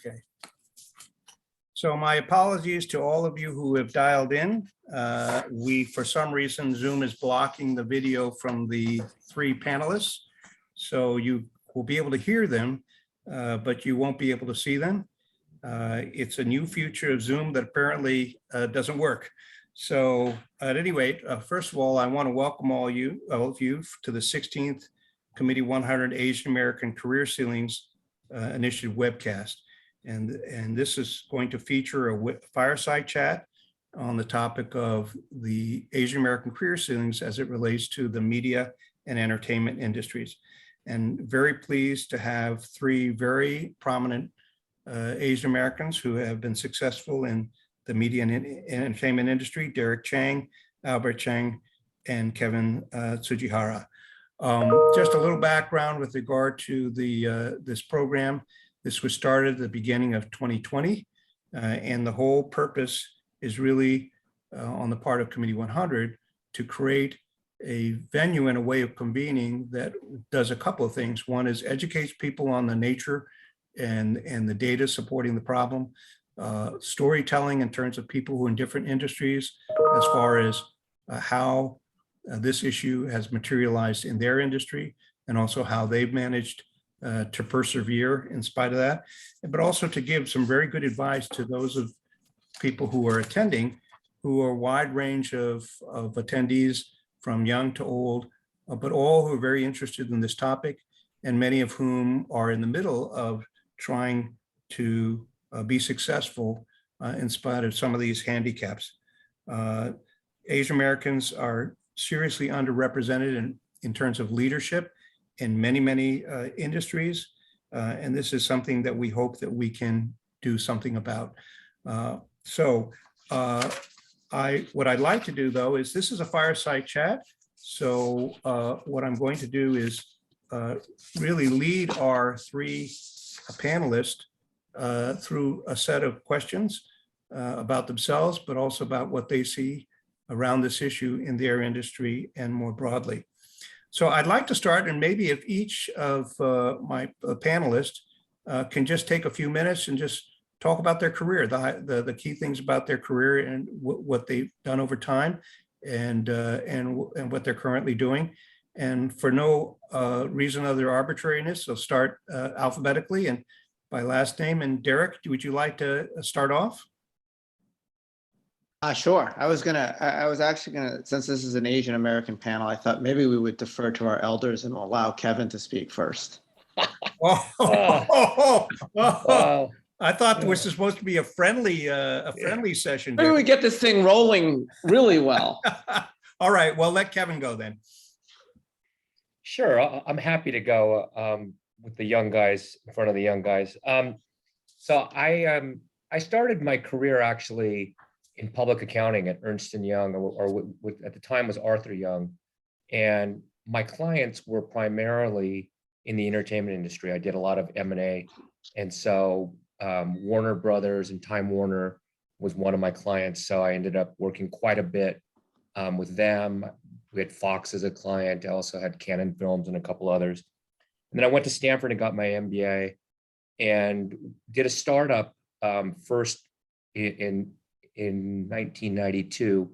Okay. So my apologies to all of you who have dialed in. For some reason, Zoom is blocking the video from the three panelists. So you will be able to hear them, but you won't be able to see them. It's a new feature of Zoom that apparently doesn't work. So at any rate, first of all, I want to welcome all of you to the 16th Committee 100 Asian American Career Ceilings Initiative webcast. And this is going to feature a fireside chat on the topic of the Asian American career ceilings as it relates to the media and entertainment industries. And very pleased to have three very prominent Asian Americans who have been successful in the media and entertainment industry: Derek Chang, Albert Cheng, and Kevin Tsujihara. Just a little background with regard to this program. This was started at the beginning of 2020, and the whole purpose is really on the part of Committee 100 to create a venue and a way of convening that does a couple of things. One is educates people on the nature and the data supporting the problem, storytelling in terms of people who are in different industries as far as how this issue has materialized in their industry, and also how they've managed to persevere in spite of that, but also to give some very good advice to those of people who are attending, who are a wide range of attendees from young to old, but all who are very interested in this topic, and many of whom are in the middle of trying to be successful in spite of some of these handicaps. Asian Americans are seriously underrepresented in terms of leadership in many industries, and this is something that we hope that we can do something about. What I'd like to do, though, is this is a fireside chat. So what I'm going to do is really lead our three panelists through a set of questions about themselves, but also about what they see around this issue in their industry and more broadly. So I'd like to start, and maybe if each of my panelists can just take a few minutes and just talk about their career, the key things about their career and what they've done over time, and what they're currently doing. And for no reason other arbitrariness, so start alphabetically and by last name. And Derek, would you like to start off? Sure. I was actually gonna, since this is an Asian American panel, I thought maybe we would defer to our elders and allow Kevin to speak first. Wow. I thought this was supposed to be a friendly session. Maybe we get this thing rolling really well. All right. Well, let Kevin go then. Sure, I'm happy to go with the young guys in front of the young guys. So I started my career actually in public accounting at Ernst & Young, or at the time was Arthur Young. And my clients were primarily in the entertainment industry. I did a lot of M&A. And so Warner Brothers and Time Warner was one of my clients. So I ended up working quite a bit with them. We had Fox as a client. I also had Canon Films and a couple others. And then I went to Stanford and got my MBA and did a startup first in 1992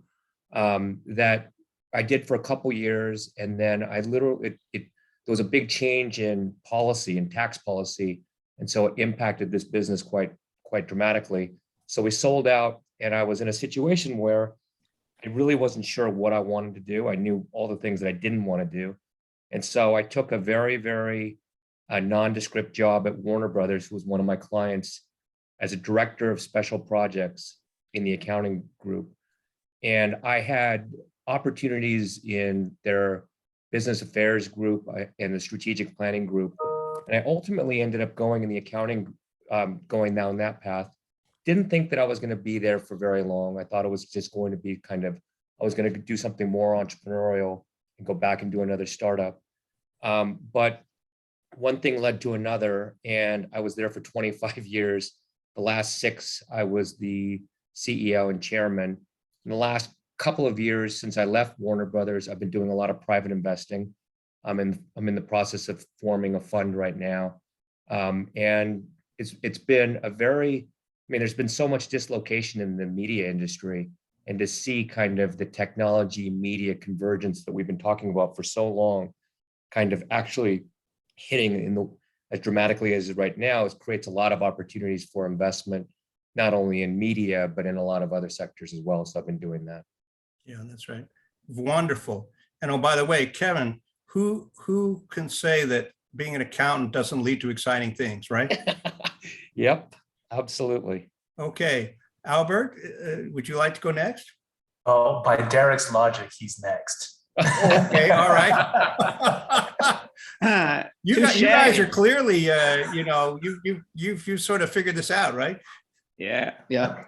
that I did for a couple years, and then I literally there was a big change in policy and tax policy, and so it impacted this business quite dramatically. So we sold out, and I was in a situation where I really wasn't sure what I wanted to do. I knew all the things that I didn't want to do, and so I took a very nondescript job at Warner Brothers, who was one of my clients, as a director of special projects in the accounting group. And I had opportunities in their business affairs group and the strategic planning group. And I ultimately ended up going in the accounting, going down that path. Didn't think that I was going to be there for very long. I thought it was just going to be I was going to do something more entrepreneurial and go back and do another startup. But one thing led to another, and I was there for 25 years. The last 6, I was the CEO and chairman. In the last couple of years since I left Warner Brothers, I've been doing a lot of private investing. I'm in the process of forming a fund right now. And it's been a very, I mean, there's been so much dislocation in the media industry, and to see kind of the technology media convergence that we've been talking about for so long, kind of actually hitting in the as dramatically as it is right now, it creates a lot of opportunities for investment, not only in media, but in a lot of other sectors as well. So I've been doing that. Yeah, that's right. Wonderful. And oh, by the way, Kevin, who can say that being an accountant doesn't lead to exciting things, right? Yep, absolutely. Okay, Albert, would you like to go next? Oh, by Derek's logic, he's next. Okay, all right. You guys are clearly, you've sort of figured this out, right? Yeah,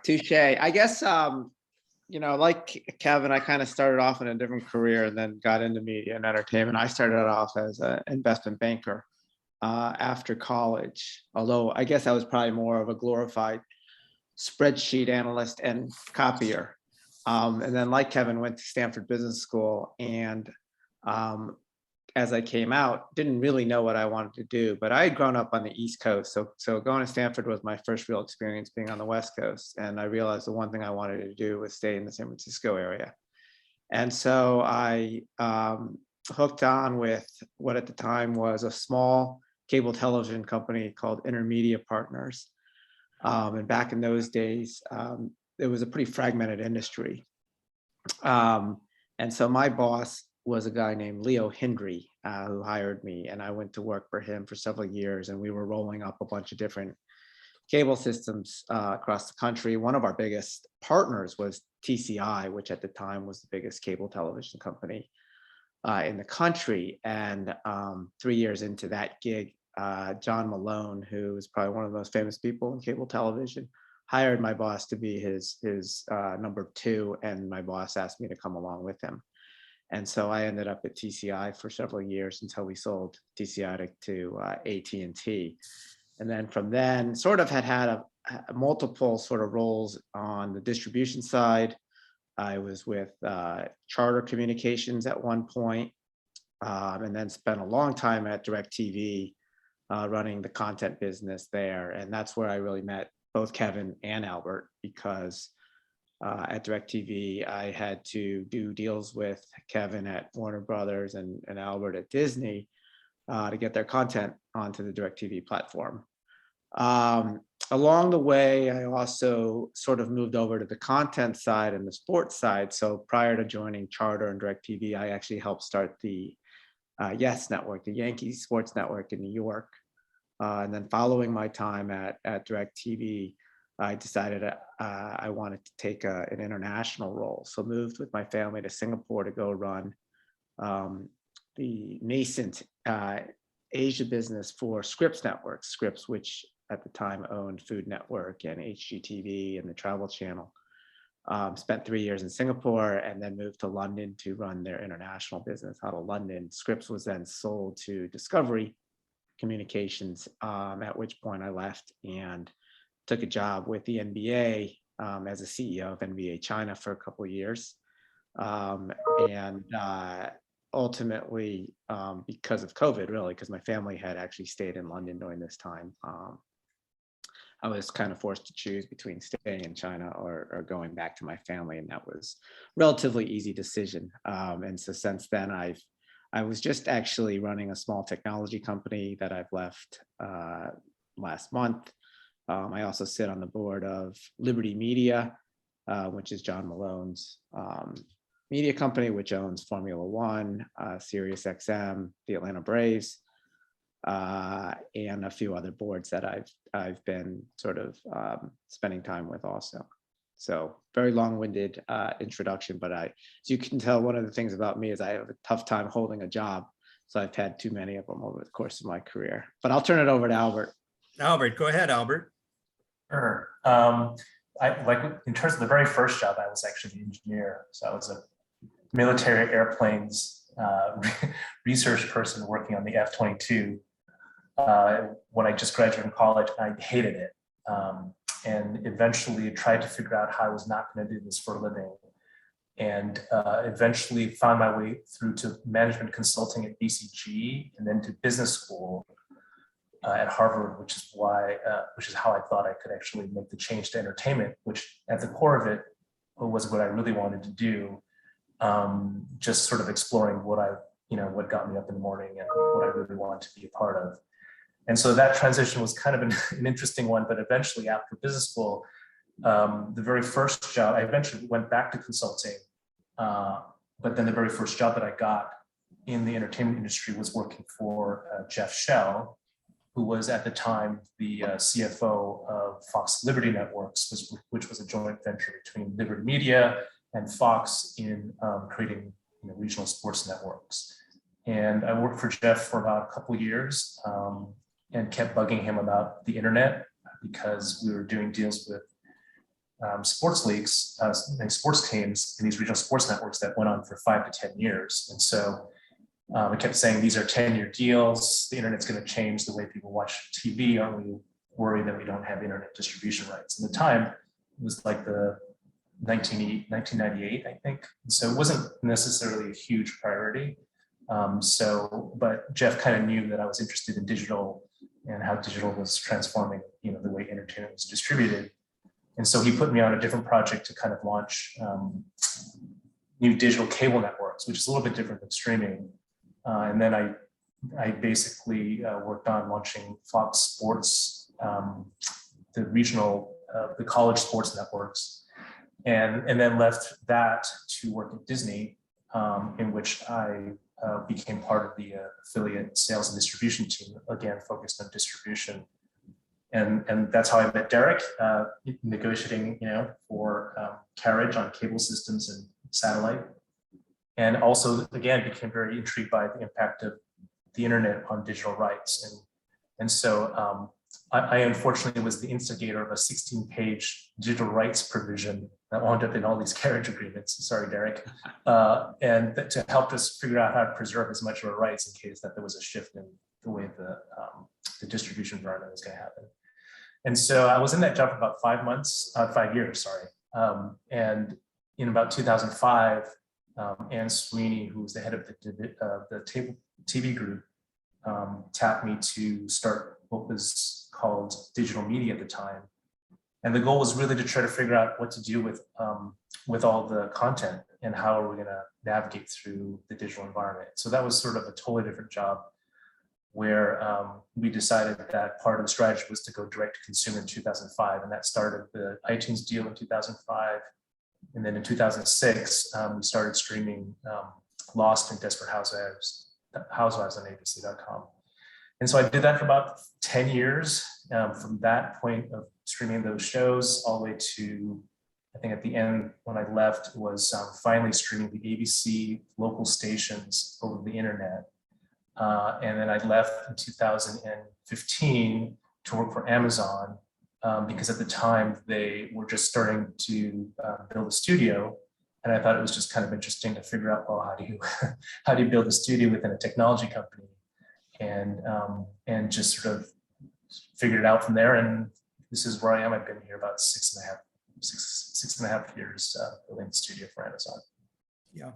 touche. I guess, like Kevin, I kind of started off in a different career and then got into media and entertainment. I started off as an investment banker after college, although I guess I was probably more of a glorified spreadsheet analyst and copier. And then, like Kevin, went to Stanford Business School, and as I came out, didn't really know what I wanted to do, but I had grown up on the East Coast. So going to Stanford was my first real experience being on the West Coast. And I realized the one thing I wanted to do was stay in the San Francisco area. And so I hooked on with what at the time was a small cable television company called Intermedia Partners. And back in those days, it was a pretty fragmented industry. And so my boss was a guy named Leo Hendry, who hired me, and I went to work for him for several years, and we were rolling up a bunch of different cable systems across the country. One of our biggest partners was TCI, which at the time was the biggest cable television company in the country. And 3 years into that gig, John Malone, who is probably one of the most famous people in cable television, hired my boss to be his number two, and my boss asked me to come along with him. And so I ended up at TCI for several years until we sold TCI to AT&T. And then from then, sort of had a multiple sort of roles on the distribution side. I was with Charter Communications at one point, and then spent a long time at DirecTV running the content business there. And that's where I really met both Kevin and Albert, because at DirecTV, I had to do deals with Kevin at Warner Brothers and Albert at Disney to get their content onto the DirecTV platform. Along the way, I also sort of moved over to the content side and the sports side. So prior to joining Charter and DirecTV, I actually helped start the Yes Network, the Yankees Sports Network in New York. And then following my time at DirecTV, I decided I wanted to take an international role. So moved with my family to Singapore to go run the nascent Asia business for Scripps Network. Scripps, which at the time owned Food Network and HGTV and the Travel Channel. Spent 3 years in Singapore and then moved to London to run their international business out of London. Scripps was then sold to Discovery Communications, at which point I left and took a job with the NBA as a CEO of NBA China for a couple of years. And ultimately, because of COVID, really, because my family had actually stayed in London during this time, I was kind of forced to choose between staying in China or going back to my family, and that was a relatively easy decision. And so since then, I was just actually running a small technology company that I've left last month. I also sit on the board of Liberty Media, which is John Malone's media company, which owns Formula One, Sirius XM, the Atlanta Braves, and a few other boards that I've been sort of spending time with also. So very long-winded introduction, but as you can tell, one of the things about me is I have a tough time holding a job. So I've had too many of them over the course of my career. But I'll turn it over to Albert. Albert, go ahead, Albert. Sure. In terms of the very first job, I was actually the engineer. So I was a military airplanes research person working on the F-22. When I just graduated from college, I hated it. And eventually tried to figure out how I was not going to do this for a living. And eventually found my way through to management consulting at BCG and then to business school. at Harvard, which is how I thought I could actually make the change to entertainment, which at the core of it was what I really wanted to do. Just sort of exploring what got me up in the morning and what I really wanted to be a part of. And so that transition was kind of an interesting one, but eventually after business school, the very first job, I eventually went back to consulting, but then the very first job that I got in the entertainment industry was working for Jeff Shell, who was at the time the CFO of Fox Liberty Networks, which was a joint venture between Liberty Media and Fox in creating regional sports networks. And I worked for Jeff for about a couple of years and kept bugging him about the internet because we were doing deals with sports leagues and sports teams in these regional sports networks that went on for 5 to 10 years. And so I kept saying, these are 10-year deals. The internet's going to change the way people watch TV. Aren't we worried that we don't have internet distribution rights? At the time, it was like the 1998, I think. So it wasn't necessarily a huge priority. But Jeff kind of knew that I was interested in digital and how digital was transforming, the way entertainment was distributed. And so he put me on a different project to kind of launch new digital cable networks, which is a little bit different than streaming. And then I basically worked on launching Fox Sports, the college sports networks, and then left that to work at Disney, in which I became part of the affiliate sales and distribution team, again, focused on distribution. And that's how I met Derek, negotiating, for carriage on cable systems and satellite. And also, again, became very intrigued by the impact of the internet on digital rights. And so I unfortunately was the instigator of a 16-page digital rights provision that wound up in all these carriage agreements. Sorry, Derek. And to help us figure out how to preserve as much of our rights in case that there was a shift in the way the distribution environment was going to happen. And so I was in that job for about 5 years, sorry. And in about 2005, Anne Sweeney, who was the head of the TV group, tapped me to start what was called digital media at the time. And the goal was really to try to figure out what to do with all the content and how are we going to navigate through the digital environment. So that was sort of a totally different job where we decided that part of the strategy was to go direct to consumer in 2005. And that started the iTunes deal in 2005. And then in 2006, we started streaming Lost and Desperate Housewives on ABC.com. And so I did that for about 10 years. From that point of streaming those shows all the way to, I think at the end when I left, was finally streaming the ABC local stations over the internet. And then I left in 2015 to work for Amazon, because at the time they were just starting to build a studio. And I thought it was just kind of interesting to figure out, well, how do you build a studio within a technology company? And just sort of figured it out from there. And this is where I am. I've been here about six and a half years building the studio for Amazon. Yeah.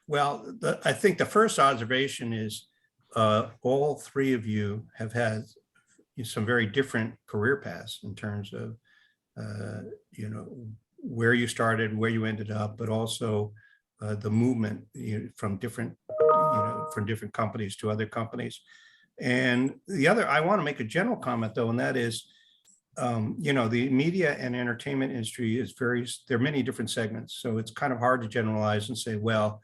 Well, I think the first observation is all three of you have had some very different career paths in terms of, where you started, where you ended up, but also the movement from different companies to other companies. And I want to make a general comment though, and that is, the media and entertainment industry there are many different segments. So it's kind of hard to generalize and say, well,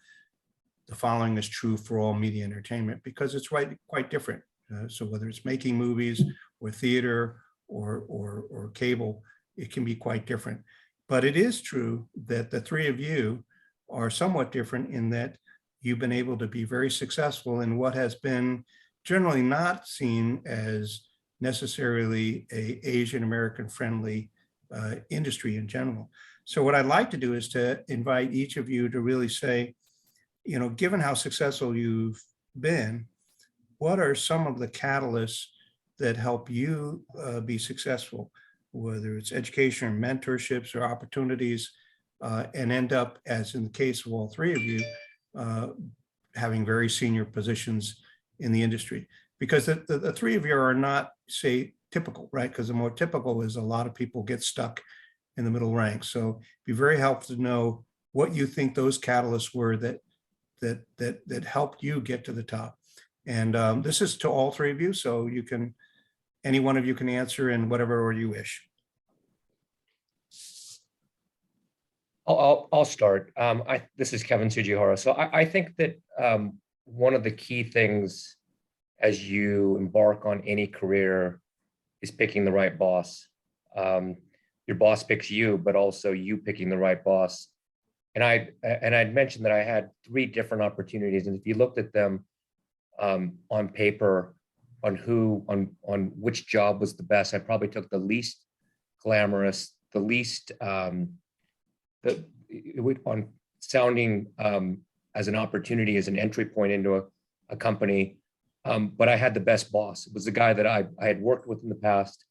the following is true for all media and entertainment, because it's quite different. So whether it's making movies or theater or cable, it can be quite different. But it is true that the three of you are somewhat different in that you've been able to be very successful in what has been generally not seen as necessarily a Asian American friendly industry in general. So what I'd like to do is to invite each of you to really say, given how successful you've been, what are some of the catalysts that help you be successful, whether it's education or mentorships or opportunities, and end up, as in the case of all three of you, having very senior positions in the industry. because the three of you are not, say, typical, right? Because the more typical is a lot of people get stuck in the middle ranks. So it'd be very helpful to know what you think those catalysts were that helped you get to the top. And this is to all three of you, so you can, any one of you can answer in whatever order you wish. I'll start. This is Kevin Tsujihara. So I think that one of the key things as you embark on any career is picking the right boss. Your boss picks you, but also you picking the right boss. And I'd mentioned that I had 3 different opportunities, and if you looked at them on paper, on which job was the best, I probably took the least glamorous, the least on sounding as an opportunity, as an entry point into a company. But I had the best boss. It was the guy that I had worked with in the past.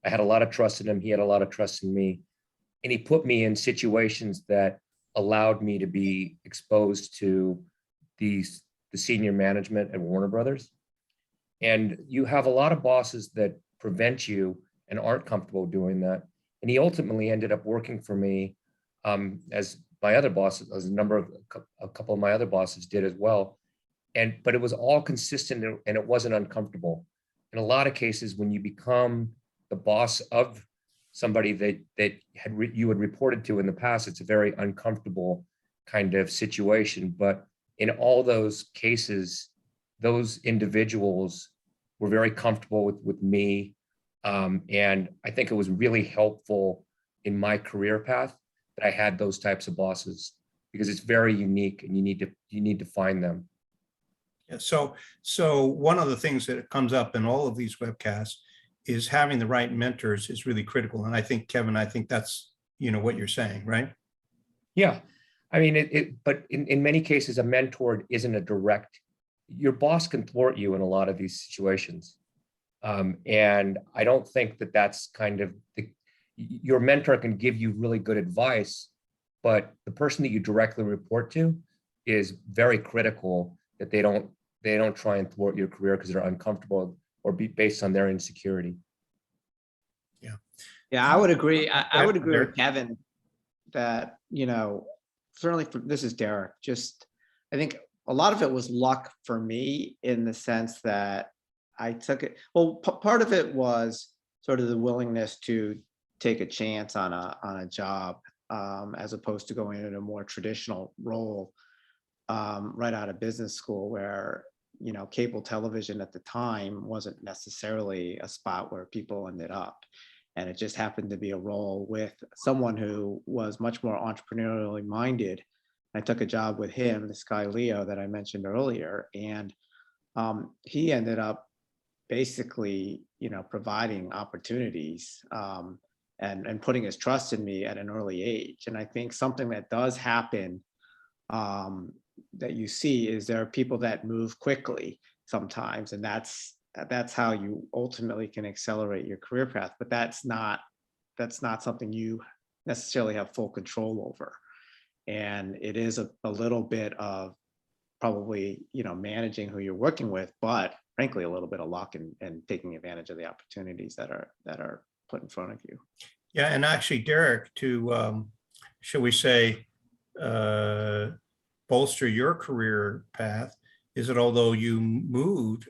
I had a lot of trust in him. He had a lot of trust in me. And he put me in situations that allowed me to be exposed to the senior management at Warner Brothers. And you have a lot of bosses that prevent you and aren't comfortable doing that. And he ultimately ended up working for me as my other bosses, as a couple of my other bosses did as well. But it was all consistent and it wasn't uncomfortable. In a lot of cases, when you become the boss of somebody that you had reported to in the past, it's a very uncomfortable kind of situation. But in all those cases, those individuals were very comfortable with me. And I think it was really helpful in my career path that I had those types of bosses, because it's very unique and you need to find them. Yeah, so one of the things that comes up in all of these webcasts is having the right mentors is really critical. And I think, Kevin, I think that's, what you're saying, right? Yeah. I mean, but in many cases, a mentor isn't a direct, your boss can thwart you in a lot of these situations. And I don't think that that's kind of your mentor can give you really good advice, but the person that you directly report to is very critical that they don't try and thwart your career because they're uncomfortable or be based on their insecurity. Yeah, I would agree. I would agree Derek. with Kevin that, certainly this is Derek, I think a lot of it was luck for me in the sense that I took it. Well, part of it was sort of the willingness to take a chance on a job as opposed to going in a more traditional role right out of business school where, cable television at the time wasn't necessarily a spot where people ended up. And it just happened to be a role with someone who was much more entrepreneurially minded. I took a job with him, this guy, Leo, that I mentioned earlier. And he ended up basically, providing opportunities and putting his trust in me at an early age. And I think something that does happen that you see is there are people that move quickly sometimes, and that's how you ultimately can accelerate your career path. But that's not something you necessarily have full control over. And it is a little bit of probably, managing who you're working with, but frankly, a little bit of luck and taking advantage of the opportunities that are put in front of you. Yeah, and actually, Derek, to, shall we say, bolster your career path, is that although you moved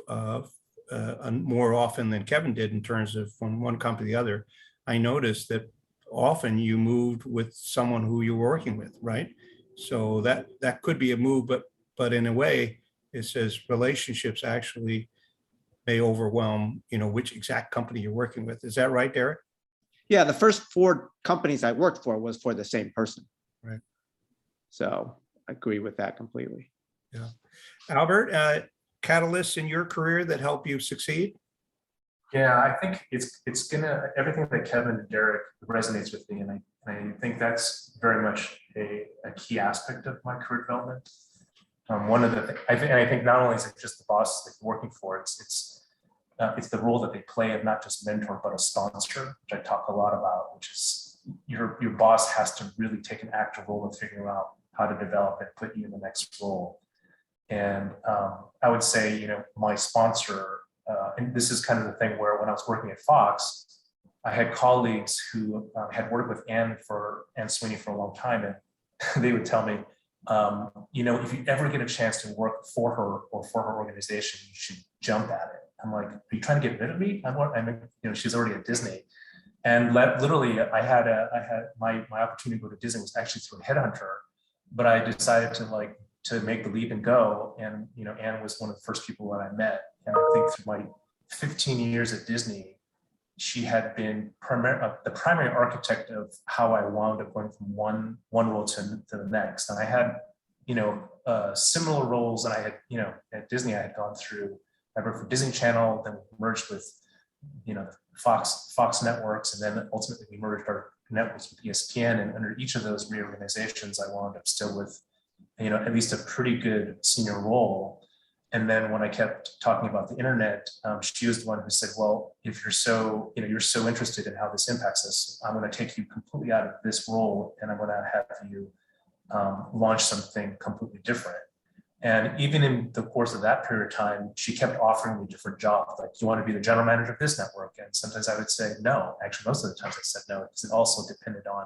more often than Kevin did in terms of from one company to the other, I noticed that often you moved with someone who you were working with, right? So that could be a move, but in a way, it says relationships actually may overwhelm, which exact company you're working with. Is that right, Derek? Yeah, the first 4 companies I worked for was for the same person. Right. So I agree with that completely. Yeah. Albert, catalysts in your career that help you succeed? Yeah, I think it's gonna, everything that Kevin and Derek resonates with me, and I think that's very much a key aspect of my career development. One of the I think not only is it just the boss that you're working for, it's the role that they play of not just mentor but a sponsor, which I talk a lot about, which is your boss has to really take an active role in figuring out how to develop and put you in the next role. And I would say, you know, my sponsor, and this is kind of the thing where when I was working at Fox, I had colleagues who had worked with Anne Sweeney for a long time, and they would tell me, you know, if you ever get a chance to work for her or for her organization, you should jump at it. I'm like, are you trying to get rid of me? I mean, you know, she's already at Disney. And literally, I had my opportunity to go to Disney was actually through a headhunter, but I decided to make the leap and go. And you know, Anne was one of the first people that I met, and I think through my 15 years at Disney, she had been the primary architect of how I wound up going from one role to the next. And I had, you know, similar roles that I had, you know, at Disney. I had gone through. I worked for Disney Channel, then merged with, you know, Fox networks, and then ultimately we merged our networks with ESPN. And under each of those reorganizations, I wound up still with, you know, at least a pretty good senior role. And then when I kept talking about the internet, she was the one who said, well, if you're so, you know, you're so interested in how this impacts us, I'm going to take you completely out of this role, and I'm going to have you launch something completely different. And even in the course of that period of time, she kept offering me different jobs. Like, you want to be the general manager of this network? And sometimes I would say no. Actually, most of the times I said no, because it also depended on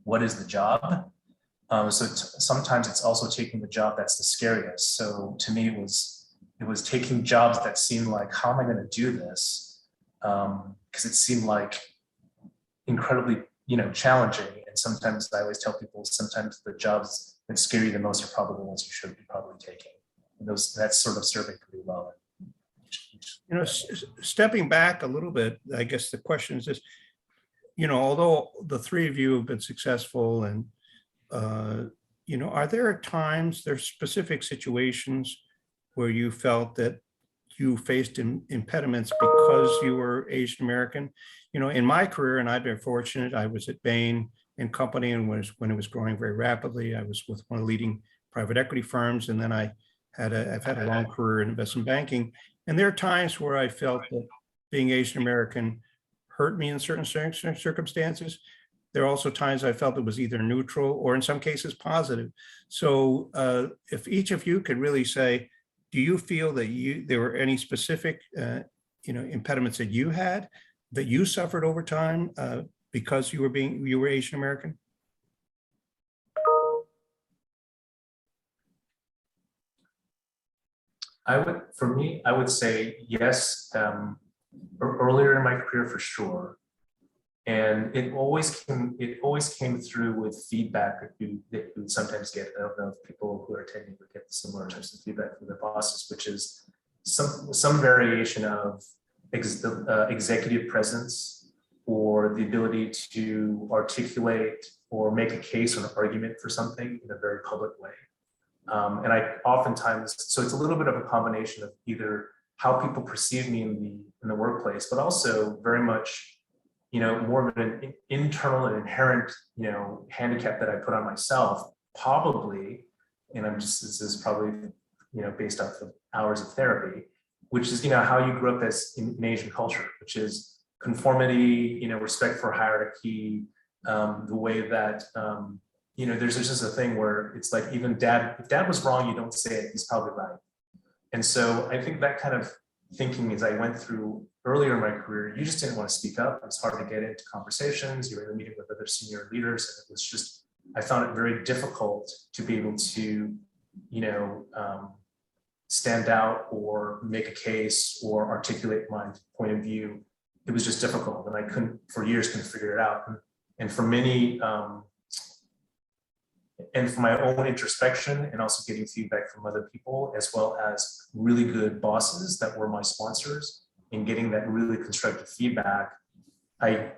what is the job. Sometimes it's also taking the job that's the scariest. So to me, it was taking jobs that seemed like, how am I going to do this? Because it seemed like incredibly, you know, challenging. And sometimes I always tell people, sometimes the jobs that scare you the most are probably the ones you should be probably taking. And that's sort of serving pretty well. You know, stepping back a little bit, I guess the question is this, you know, although the three of you have been successful, and, you know, are there specific situations where you felt that you faced impediments because you were Asian American? You know, in my career, and I've been fortunate, I was at Bain and Company, and when it was growing very rapidly, I was with one of the leading private equity firms, and then I've had a long career in investment banking. And there are times where I felt that being Asian American hurt me in certain circumstances. There are also times I felt it was either neutral or in some cases positive. So if each of you could really say, do you feel that there were any specific you know, impediments that you had, that you suffered over time because you were Asian American? For me, I would say yes. Earlier in my career, for sure, and it always came through with feedback that you would sometimes get. I don't know if people who are attending would get similar types of feedback from their bosses, which is some variation of executive presence, or the ability to articulate or make a case or an argument for something in a very public way. And I oftentimes, so it's a little bit of a combination of either how people perceive me in the workplace, but also very much, you know, more of an internal and inherent, you know, handicap that I put on myself, probably, and this is probably, you know, based off of hours of therapy, which is, you know, how you grew up as in Asian culture, which is conformity, you know, respect for hierarchy, the way that, you know, there's just a thing where it's like, even if dad was wrong, you don't say it, he's probably right. And so I think that kind of thinking, as I went through earlier in my career, you just didn't want to speak up. It was hard to get into conversations. You were in a meeting with other senior leaders, and it was just, I found it very difficult to be able to, you know, stand out or make a case or articulate my point of view. It was just difficult, and I for years couldn't figure it out. And for many, and for my own introspection, and also getting feedback from other people, as well as really good bosses that were my sponsors, and getting that really constructive feedback, I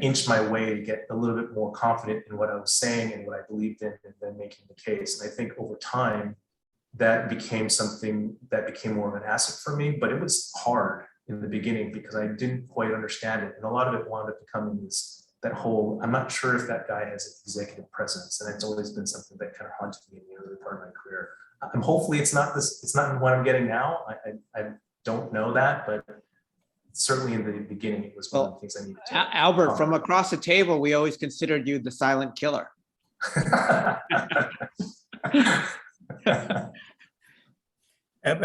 inched my way to get a little bit more confident in what I was saying and what I believed in, and then making the case. And I think over time, that became something that became more of an asset for me, but it was hard in the beginning because I didn't quite understand it. And a lot of it wound up becoming that whole, I'm not sure if that guy has executive presence. And it's always been something that kind of haunted me in the early part of my career. Hopefully it's not what I'm getting now. I don't know that, but certainly in the beginning, it was one of the things I needed to. Albert, from across the table, we always considered you the silent killer. But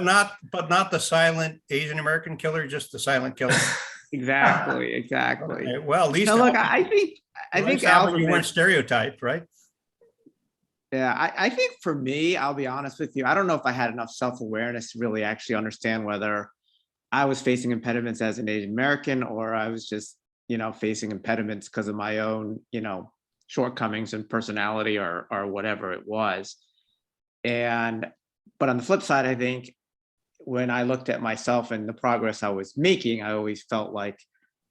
not the silent Asian American killer, just the silent killer. Exactly. Okay, well, at least No, look, Albert, I think at least, Albert, you weren't makes- stereotyped, right? Yeah, I think for me, I'll be honest with you, I don't know if I had enough self-awareness to really actually understand whether I was facing impediments as an Asian American, or I was just, facing impediments because of my own, shortcomings and personality or whatever it was. But on the flip side, I think when I looked at myself and the progress I was making, I always felt like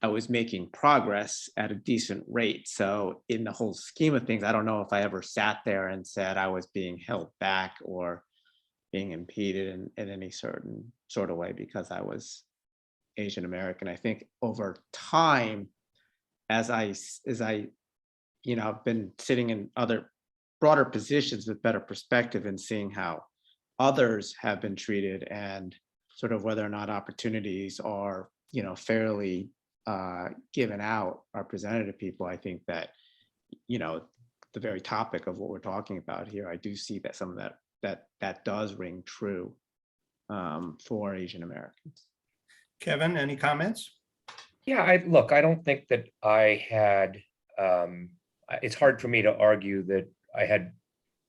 I was making progress at a decent rate. So in the whole scheme of things, I don't know if I ever sat there and said I was being held back or being impeded in any certain sort of way because I was Asian American. I think over time, as I I've been sitting in other broader positions with better perspective and seeing how others have been treated and sort of whether or not opportunities are fairly given out are presented to people. I think that the very topic of what we're talking about here, I do see that some of that does ring true for Asian Americans. Kevin, any comments? Yeah, I don't think that I had, it's hard for me to argue that I had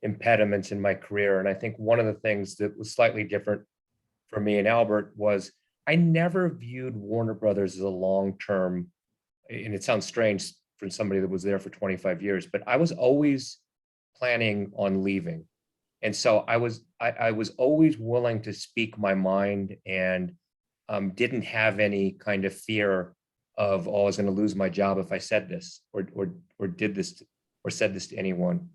impediments in my career. And I think one of the things that was slightly different for me and Albert was I never viewed Warner Brothers as a long-term, and it sounds strange for somebody that was there for 25 years, but I was always planning on leaving. And so I was always willing to speak my mind and didn't have any kind of fear of, oh, I was going to lose my job if I said this or did this or said this to anyone.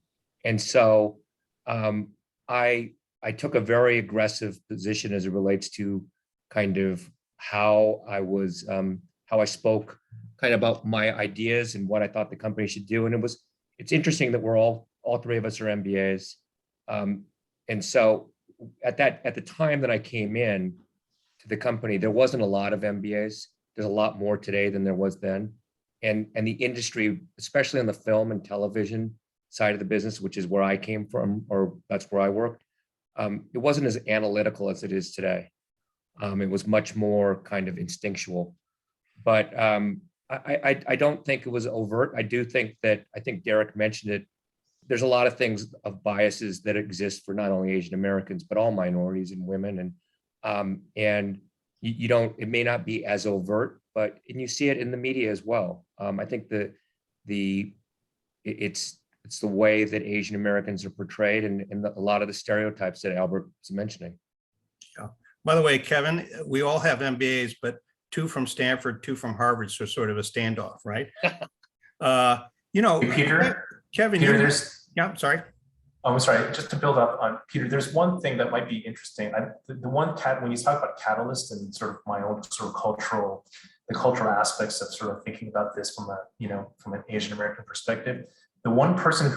And so I took a very aggressive position as it relates to kind of how I spoke kind of about my ideas and what I thought the company should do. And it's interesting that we're all three of us are MBAs. And so at the time that I came in to the company, there wasn't a lot of MBAs. There's a lot more today than there was then. And the industry, especially on the film and television side of the business, which is where I came from, or that's where I worked, it wasn't as analytical as it is today. It was much more kind of instinctual. But I don't think it was overt. I think Derek mentioned it. There's a lot of things of biases that exist for not only Asian Americans, but all minorities and women. And you don't, it may not be as overt, and you see it in the media as well. I think it's the way that Asian Americans are portrayed and a lot of the stereotypes that Albert was mentioning. Yeah. By the way, Kevin, we all have MBAs, but 2 from Stanford, 2 from Harvard, so sort of a standoff, right? Peter, Kevin, Peter, I'm sorry. I'm sorry, just to build up on Peter, there's one thing that might be interesting. When you talk about catalyst and sort of my own sort of cultural aspects of sort of thinking about this from an Asian American perspective, the one person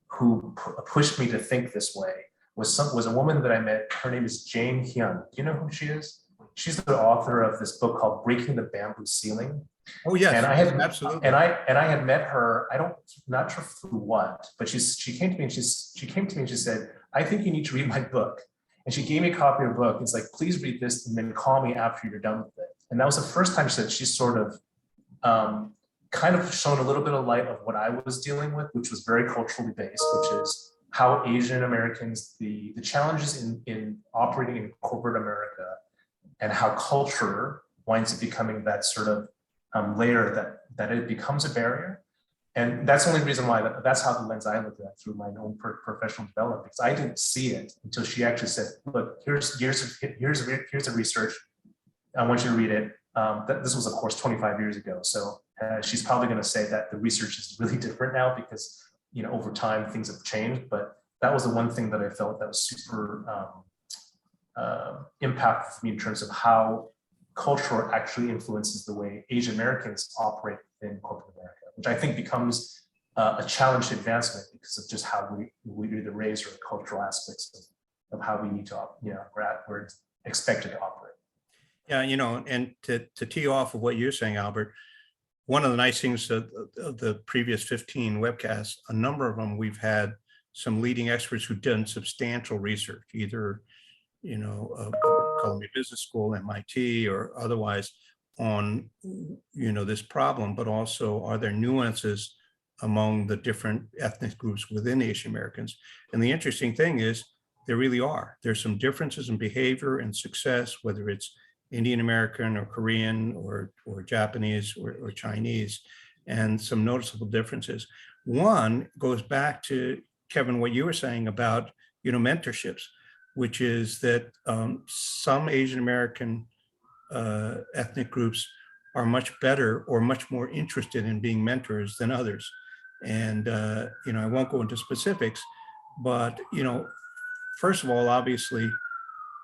who pushed me to think this way was a woman that I met. Her name is Jang Hyun. Do you know who she is? She's the author of this book called Breaking the Bamboo Ceiling. Oh yes, and I had absolutely. And I had met her. Not sure through what, but she came to me and she said, "I think you need to read my book." And she gave me a copy of her book. It's like, "Please read this and then call me after you're done with it." And that was the first time she sort of kind of shone a little bit of light of what I was dealing with, which was very culturally based, which is how Asian Americans, the challenges in operating in corporate America, and how culture winds up becoming that sort of layer that it becomes a barrier. And that's the only reason why that's how the lens I looked at through my own professional development, because I didn't see it until she actually said, "Look, here's the research. I want you to read it." This was, of course, 25 years ago. So she's probably going to say that the research is really different now because over time things have changed. But that was the one thing that I felt that was super impactful for me in terms of how culture actually influences the way Asian Americans operate in corporate America, which I think becomes a challenge to advancement because of just how we do the raise or the cultural aspects of how we need to, we're expected to operate. Yeah, and to tee off of what you're saying, Albert, one of the nice things of the previous 15 webcasts, a number of them we've had some leading experts who've done substantial research, either, Columbia Business School, MIT, or otherwise on, this problem, but also are there nuances among the different ethnic groups within Asian Americans? And the interesting thing is there really are. There's some differences in behavior and success, whether it's Indian American or Korean or Japanese or Chinese, and some noticeable differences. One goes back to, Kevin, what you were saying about, mentorships, which is that some Asian American ethnic groups are much better or much more interested in being mentors than others. And, I won't go into specifics, but, first of all, obviously,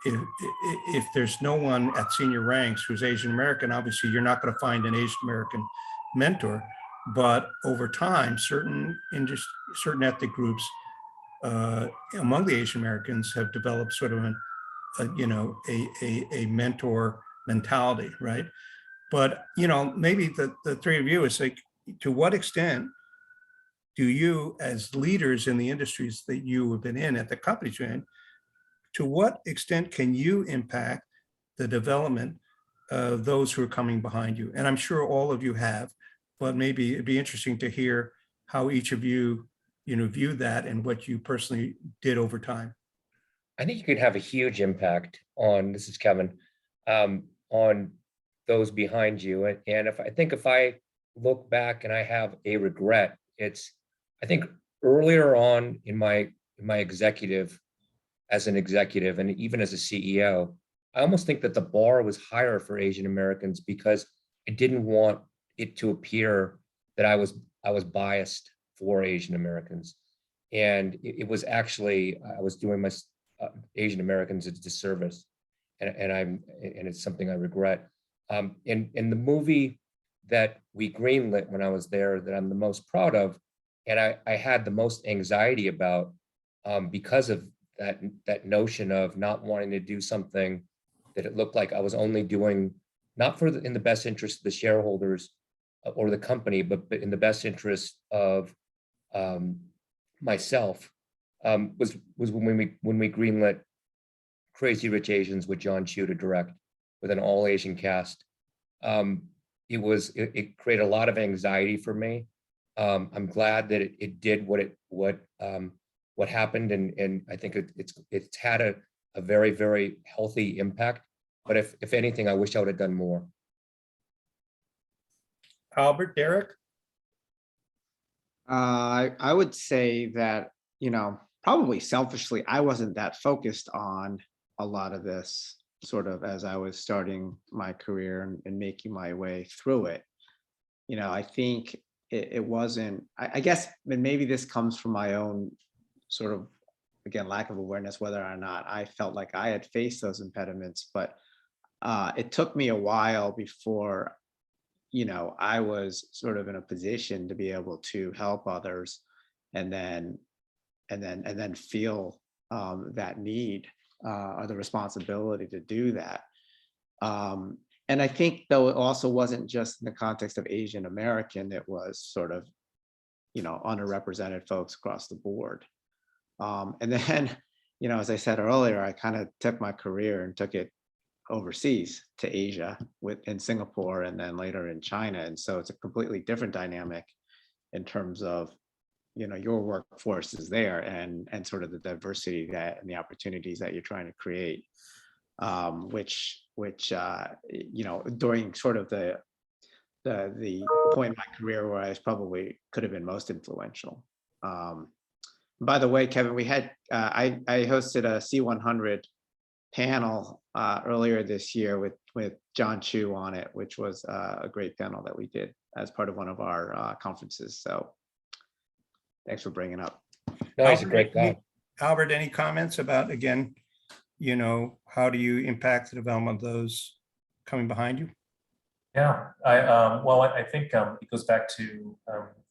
if there's no one at senior ranks who's Asian American, obviously you're not going to find an Asian American mentor. But over time, certain ethnic groups among the Asian Americans have developed sort of a mentor mentality, right? But maybe the three of you is like, to what extent do you, as leaders in the industries that you have been in, at the companies you're in, to what extent can you impact the development of those who are coming behind you? And I'm sure all of you have, but maybe it'd be interesting to hear how each of you, view that and what you personally did over time. I think you could have a huge impact on, this is Kevin, on those behind you. And if I look back and I have a regret, I think earlier on in my executive, as an executive and even as a CEO, I almost think that the bar was higher for Asian Americans because I didn't want it to appear that I was biased for Asian Americans. And it was actually, I was doing my Asian Americans a disservice. And it's something I regret. In the movie that we greenlit when I was there, that I'm the most proud of, and I had the most anxiety about, because of that notion of not wanting to do something that it looked like I was only doing, not in the best interest of the shareholders or the company, but in the best interest of myself, was when we greenlit Crazy Rich Asians with John Chu to direct, with an all Asian cast. It created a lot of anxiety for me. I'm glad that it did what happened, and I think it's had a very, very healthy impact. But if anything, I wish I would have done more. Albert, Derek? I would say that, probably selfishly, I wasn't that focused on a lot of this sort of as I was starting my career and making my way through it. I think it wasn't, I guess, and maybe this comes from my own sort of, again, lack of awareness, whether or not I felt like I had faced those impediments, but it took me a while before, I was sort of in a position to be able to help others and then feel that need or the responsibility to do that. And I think, though, it also wasn't just in the context of Asian American, it was sort of, underrepresented folks across the board. And then, as I said earlier, I kind of took my career and took it overseas to Asia in Singapore and then later in China. And so it's a completely different dynamic in terms of, your workforce is there and sort of the diversity and the opportunities that you're trying to create, which during sort of the point in my career where I probably could have been most influential. By the way, Kevin, we had I hosted a C100 panel earlier this year with John Chu on it, which was a great panel that we did as part of one of our conferences. So thanks for bringing up. No, he's a great guy. Albert, any comments about, again, how do you impact the development of those coming behind you? Yeah, I think it goes back to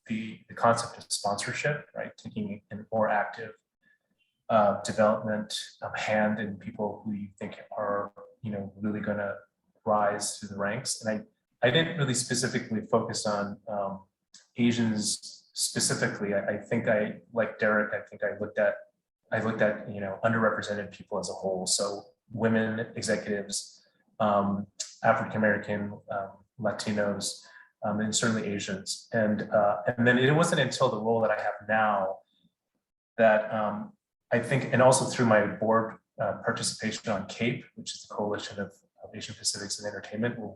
the concept of sponsorship, right? Taking a more active development hand in people who you think are, really going to rise through the ranks. And I didn't really specifically focus on Asians specifically, I think like Derek, I think I looked at, underrepresented people as a whole. So women executives, African-American, Latinos, and certainly Asians. And then it wasn't until the role that I have now that I think, and also through my board participation on CAPE, which is the Coalition of Asian Pacifics in Entertainment, where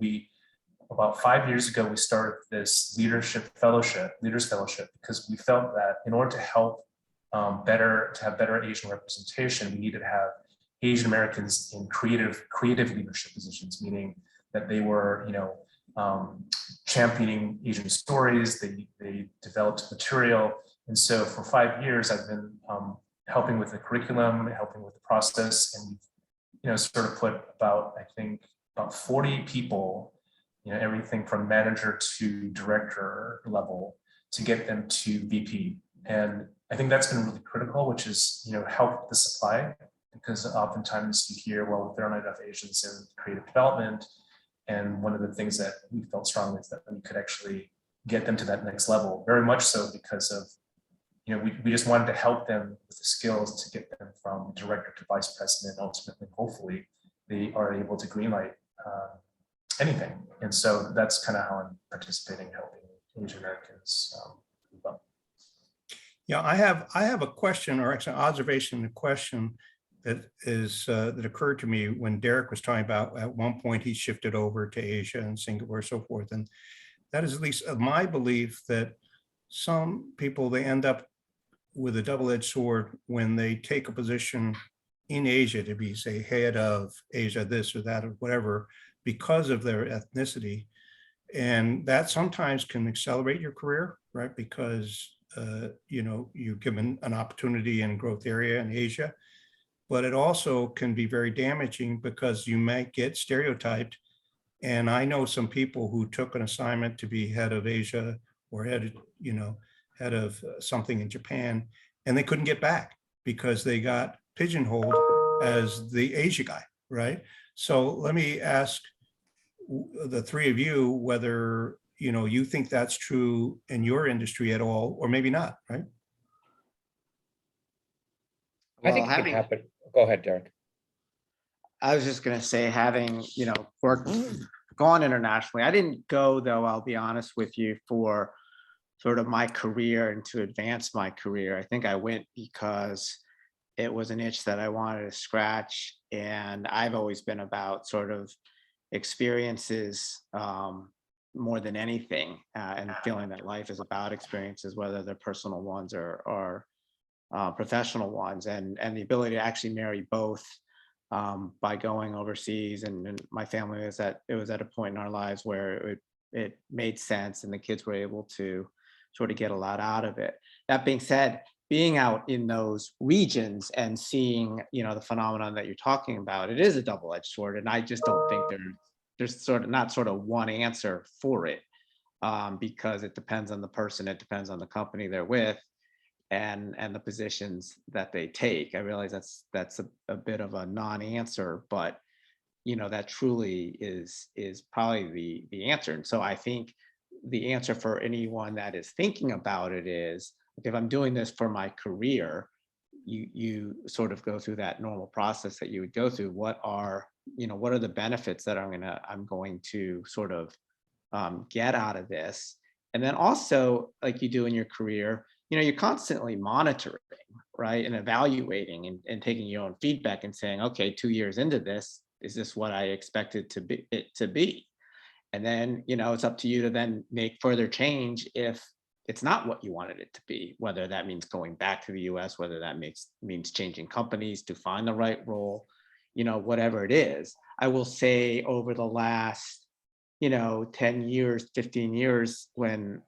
about 5 years ago, we started this leaders fellowship, because we felt that in order to help have better Asian representation, we needed to have Asian Americans in creative leadership positions, meaning that they were, championing Asian stories, they developed material. And so for 5 years, I've been helping with the curriculum, helping with the process, and we've, sort of put about 40 people, everything from manager to director level, to get them to VP. And I think that's been really critical, which is, help the supply, because oftentimes you hear, well, there are not enough Asians in creative development. And one of the things that we felt strongly is that we could actually get them to that next level, very much so because of, we just wanted to help them with the skills to get them from director to vice president. Ultimately, hopefully, they are able to greenlight anything. And so that's kind of how I'm participating, helping Asian Americans move up. Yeah, I have a question, or actually an observation, a question that occurred to me when Derek was talking about at one point he shifted over to Asia and Singapore, so forth. And that is at least my belief, that some people, they end up with a double-edged sword when they take a position in Asia to be, say, head of Asia, this or that or whatever, because of their ethnicity. And that sometimes can accelerate your career, right? Because you're given an opportunity in growth area in Asia, but it also can be very damaging because you might get stereotyped. And I know some people who took an assignment to be head of Asia or head of something in Japan, and they couldn't get back because they got pigeonholed as the Asia guy, right? So let me ask the three of you whether you think that's true in your industry at all, or maybe not, right? I think it can happen. Go ahead, Derek. I was just going to say, having, gone internationally, I didn't go, though, I'll be honest with you, for sort of my career and to advance my career. I think I went because it was an itch that I wanted to scratch. And I've always been about sort of experiences more than anything, and feeling that life is about experiences, whether they're personal ones or professional ones, and the ability to actually marry both by going overseas. And my family was at a point in our lives where it made sense, and the kids were able to sort of get a lot out of it. That being said, being out in those regions and seeing, the phenomenon that you're talking about, it is a double-edged sword. And I just don't think there's not one answer for it, because it depends on the person, it depends on the company they're with, and the positions that they take. I realize that's a bit of a non-answer, but that truly is probably the answer. And so I think the answer for anyone that is thinking about it is, if I'm doing this for my career, you sort of go through that normal process that you would go through. What are the benefits that I'm going to sort of get out of this? And then also, like you do in your career, you're constantly monitoring, right, and evaluating and taking your own feedback and saying, okay, 2 years into this, is this what I expected it to be? And then, it's up to you to then make further change if it's not what you wanted it to be, whether that means going back to the US, whether that means changing companies to find the right role, whatever it is. I will say, over the last, 10 years, 15 years, when,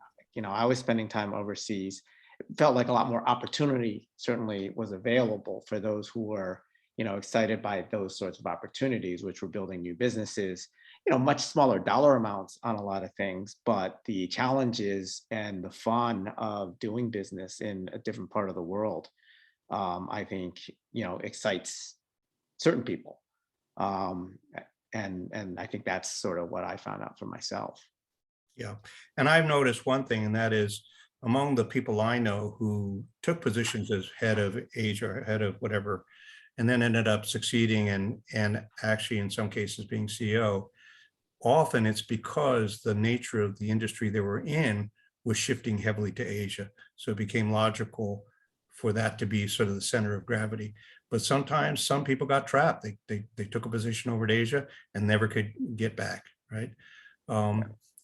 I was spending time overseas, it felt like a lot more opportunity certainly was available for those who were, excited by those sorts of opportunities, which were building new businesses, much smaller dollar amounts on a lot of things, but the challenges and the fun of doing business in a different part of the world, I think, excites certain people. And I think that's sort of what I found out for myself. Yeah. And I've noticed one thing, and that is among the people I know who took positions as head of Asia or head of whatever, and then ended up succeeding and actually in some cases being CEO, often it's because the nature of the industry they were in was shifting heavily to Asia. So it became logical for that to be sort of the center of gravity. But sometimes some people got trapped. They took a position over to Asia and never could get back, right?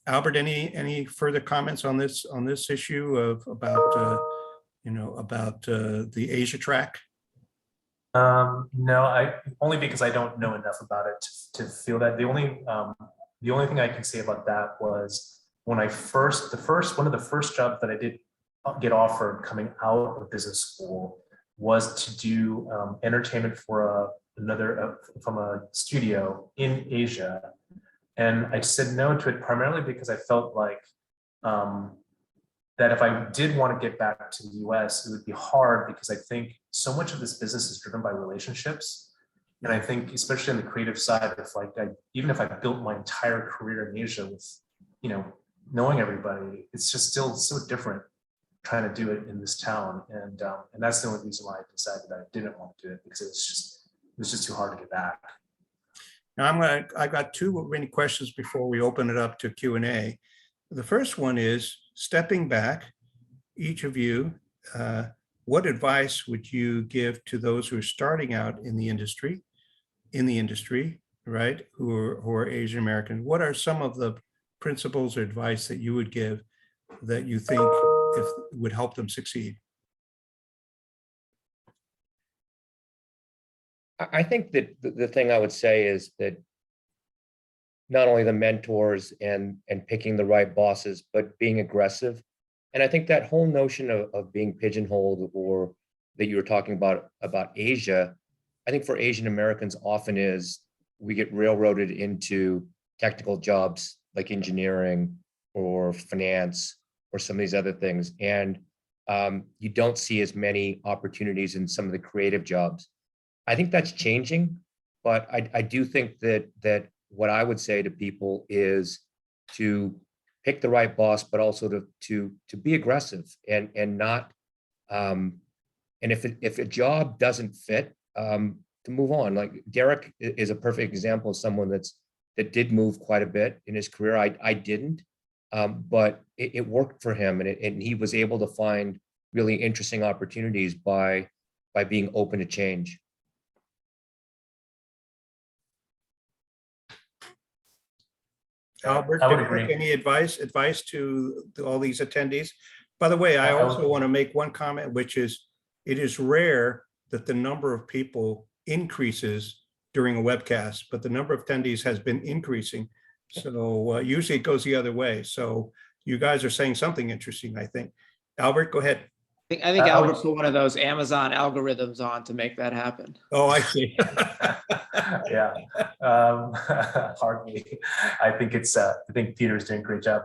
Albert, any further comments on this issue of about the Asia track? No, I only because I don't know enough about it to feel that. The only thing I can say about that was when one of the first jobs that I did get offered coming out of business school was to do entertainment for from a studio in Asia. And I said no to it primarily because I felt like that if I did want to get back to the US, it would be hard because I think so much of this business is driven by relationships. And I think especially on the creative side, even if I built my entire career in Asia with, knowing everybody, it's just still so different trying to do it in this town. And that's the only reason why I decided that I didn't want to do it, because it was just too hard to get back. Now I've got two many questions before we open it up to Q&A. The first one is, stepping back, each of you, what advice would you give to those who are starting out in the industry, right? Who are Asian American? What are some of the principles or advice that you would give that you think would help them succeed? I think that the thing I would say is that not only the mentors and picking the right bosses, but being aggressive. And I think that whole notion of being pigeonholed, or that you were talking about Asia, I think for Asian Americans often is we get railroaded into technical jobs like engineering or finance or some of these other things. And you don't see as many opportunities in some of the creative jobs. I think that's changing, but I do think that what I would say to people is to pick the right boss, but also to be aggressive and not and if a job doesn't fit, to move on. Like Derek is a perfect example of someone that did move quite a bit in his career. I didn't, but it worked for him, and he was able to find really interesting opportunities by being open to change. Albert, I would agree. any advice to all these attendees? By the way, I also want to make one comment, which is it is rare that the number of people increases during a webcast, but the number of attendees has been increasing. So usually it goes the other way. So you guys are saying something interesting, I think. Albert, go ahead. I think Albert put one of those Amazon algorithms on to make that happen. Oh, I see. Yeah, hardly. I think Peter's doing a great job.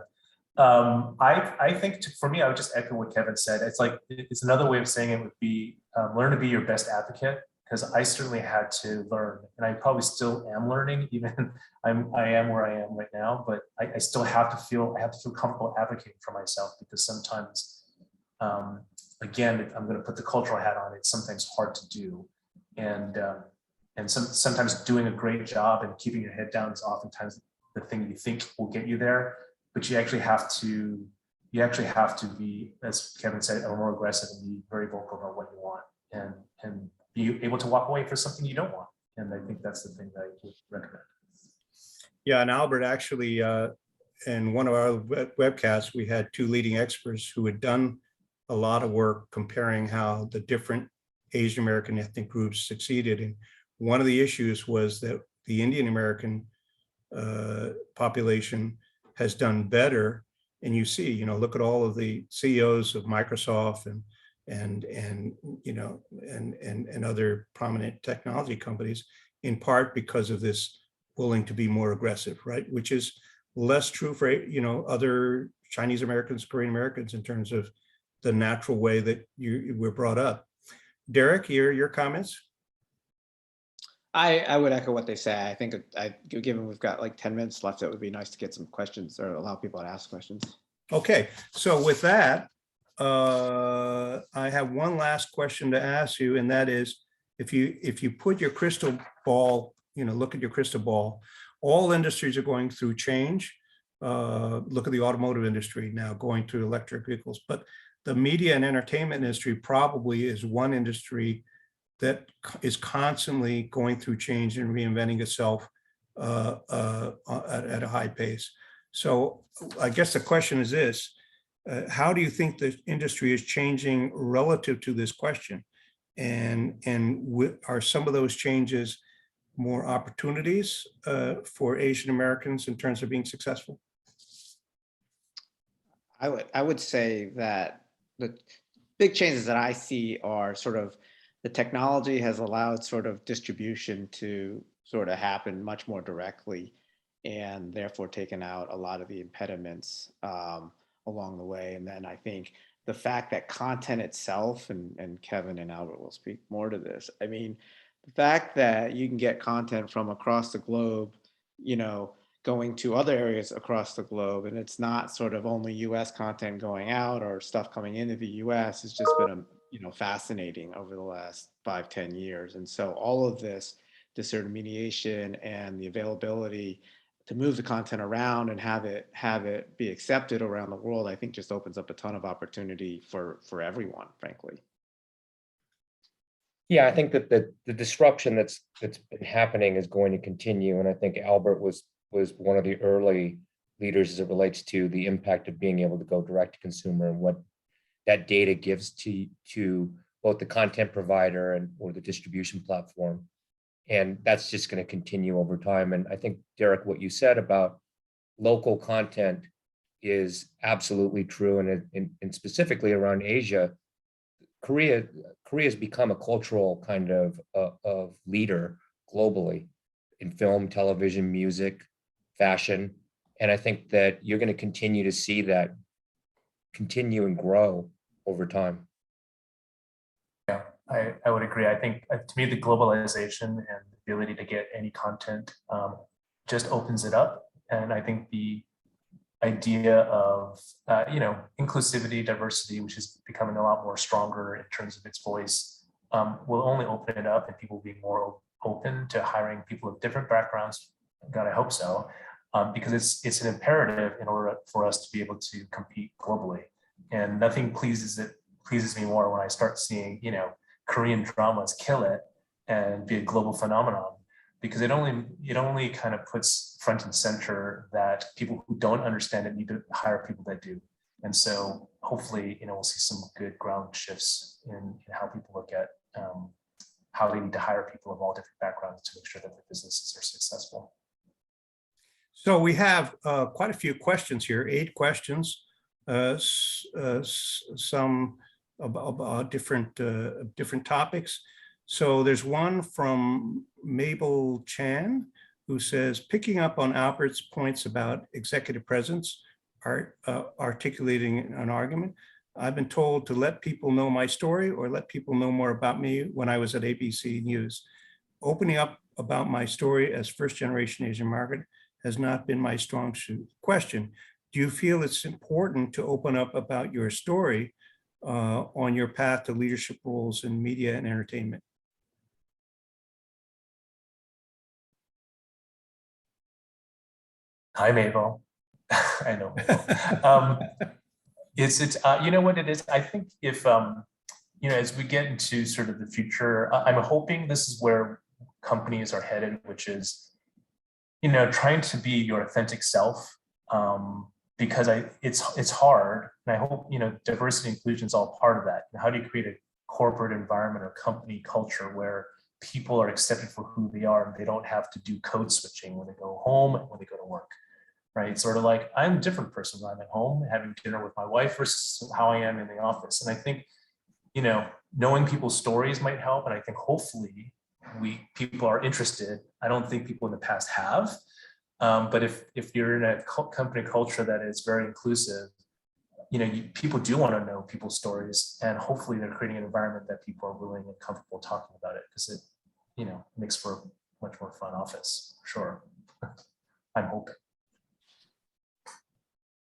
I think for me, I would just echo what Kevin said. It's another way of saying it would be learn to be your best advocate, because I certainly had to learn, and I probably still am learning, even I am where I am right now, but I still have to feel comfortable advocating for myself, because sometimes, again, if I'm going to put the cultural hat on, it's sometimes hard to do. And sometimes doing a great job and keeping your head down is oftentimes the thing you think will get you there, but you actually have to be, as Kevin said, more aggressive and be very vocal about what you want, and be able to walk away for something you don't want. And I think that's the thing that I would recommend. Yeah, and Albert, actually, in one of our webcasts, we had two leading experts who had done a lot of work comparing how the different Asian American ethnic groups succeeded. And one of the issues was that the Indian American population has done better. And you see, look at all of the CEOs of Microsoft and other prominent technology companies, in part because of this willing to be more aggressive, right? Which is less true for, other Chinese Americans, Korean Americans, in terms of the natural way that you were brought up. Derek, your comments? I would echo what they say. I think given we've got like 10 minutes left, it would be nice to get some questions or allow people to ask questions. Okay, so with that, I have one last question to ask you, and that is, if you put your crystal ball, look at your crystal ball, all industries are going through change. Look at the automotive industry now going through electric vehicles, but the media and entertainment industry probably is one industry that is constantly going through change and reinventing itself at a high pace. So I guess the question is this: how do you think the industry is changing relative to this question? And are some of those changes more opportunities for Asian Americans in terms of being successful? I would say that the big changes that I see are sort of the technology has allowed sort of distribution to sort of happen much more directly, and therefore taken out a lot of the impediments along the way. And then I think the fact that content itself, and Kevin and Albert will speak more to this, I mean, the fact that you can get content from across the globe, going to other areas across the globe, and it's not sort of only US content going out or stuff coming into the US, has just been fascinating over the last 5-10 years. And so all of this disintermediation and the availability to move the content around and have it be accepted around the world, I think just opens up a ton of opportunity for everyone, frankly. Yeah, I think that the disruption that's been happening is going to continue. And I think Albert was one of the early leaders as it relates to the impact of being able to go direct to consumer and what that data gives to both the content provider or the distribution platform. And that's just going to continue over time. And I think, Derek, what you said about local content is absolutely true. And specifically around Asia, Korea has become a cultural kind of leader globally in film, television, music, fashion. And I think that you're going to continue to see that continue and grow over time. Yeah, I would agree. I think to me, the globalization and the ability to get any content just opens it up. And I think the idea of, inclusivity, diversity, which is becoming a lot more stronger in terms of its voice, will only open it up and people being more open to hiring people of different backgrounds. God, I hope so, because it's an imperative in order for us to be able to compete globally. And nothing pleases me more when I start seeing, Korean dramas kill it and be a global phenomenon, because it only kind of puts front and center that people who don't understand it need to hire people that do. And so hopefully, we'll see some good ground shifts in how people look at how they need to hire people of all different backgrounds to make sure that their businesses are successful. So we have quite a few questions here, 8 questions, some about different topics. So there's one from Mabel Chang, who says, picking up on Albert's points about executive presence, articulating an argument. I've been told to let people know my story or let people know more about me when I was at ABC News. Opening up about my story as first-generation Asian American has not been my strong suit. Question, do you feel it's important to open up about your story on your path to leadership roles in media and entertainment? Hi, Mabel. I know. It's you know what it is? I think if, as we get into sort of the future, I'm hoping this is where companies are headed, which is, trying to be your authentic self, because it's hard. And I hope, diversity and inclusion is all part of that. And how do you create a corporate environment or company culture where people are accepted for who they are and they don't have to do code switching when they go home and when they go to work, right? Sort of like, I'm a different person when I'm at home having dinner with my wife versus how I am in the office. And I think, knowing people's stories might help. And I think hopefully people are interested. I don't think people in the past have, but if you're in a company culture that is very inclusive, people do want to know people's stories, and hopefully they're creating an environment that people are willing and comfortable talking about it, because it, makes for a much more fun office, for sure. I'm hoping.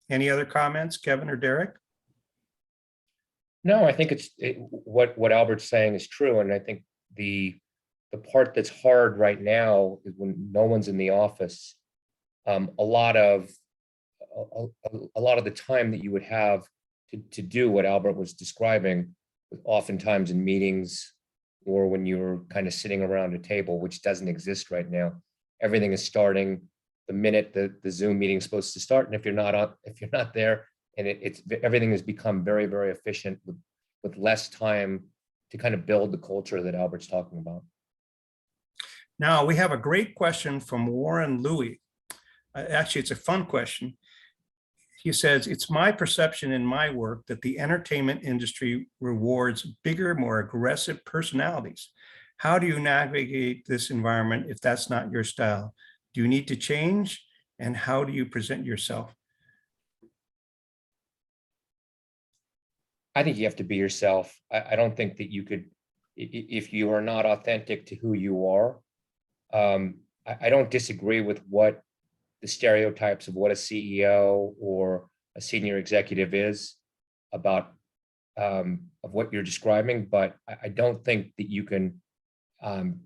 Any other comments, Kevin or Derek? No, I think what Albert's saying is true, and I think the part that's hard right now is when no one's in the office. A lot of the time that you would have to do what Albert was describing, oftentimes in meetings or when you're kind of sitting around a table, which doesn't exist right now. Everything is starting the minute the Zoom meeting is supposed to start, and if you're not there, and everything has become very, very efficient with less time to kind of build the culture that Albert's talking about. Now, we have a great question from Warren Louie. Actually, it's a fun question. He says, it's my perception in my work that the entertainment industry rewards bigger, more aggressive personalities. How do you navigate this environment if that's not your style? Do you need to change? And how do you present yourself? I think you have to be yourself. I don't think that you could, if you are not authentic to who you are. I don't disagree with what the stereotypes of what a CEO or a senior executive is about of what you're describing, but I don't think that you can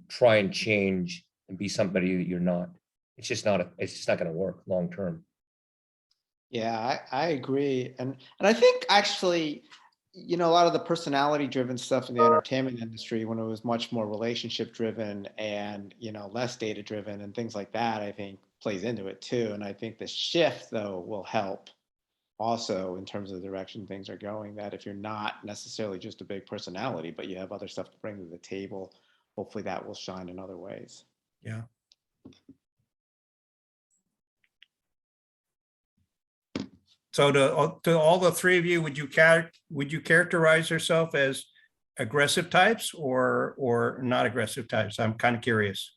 try and change and be somebody that you're not. It's just not going to work long term. Yeah, I agree. And I think actually, a lot of the personality driven stuff in the entertainment industry, when it was much more relationship driven and, less data driven and things like that, I think plays into it too. And I think the shift though will help also in terms of the direction things are going, that if you're not necessarily just a big personality, but you have other stuff to bring to the table, hopefully that will shine in other ways. Yeah. So to all the three of you, would you characterize yourself as aggressive types or not aggressive types? I'm kind of curious.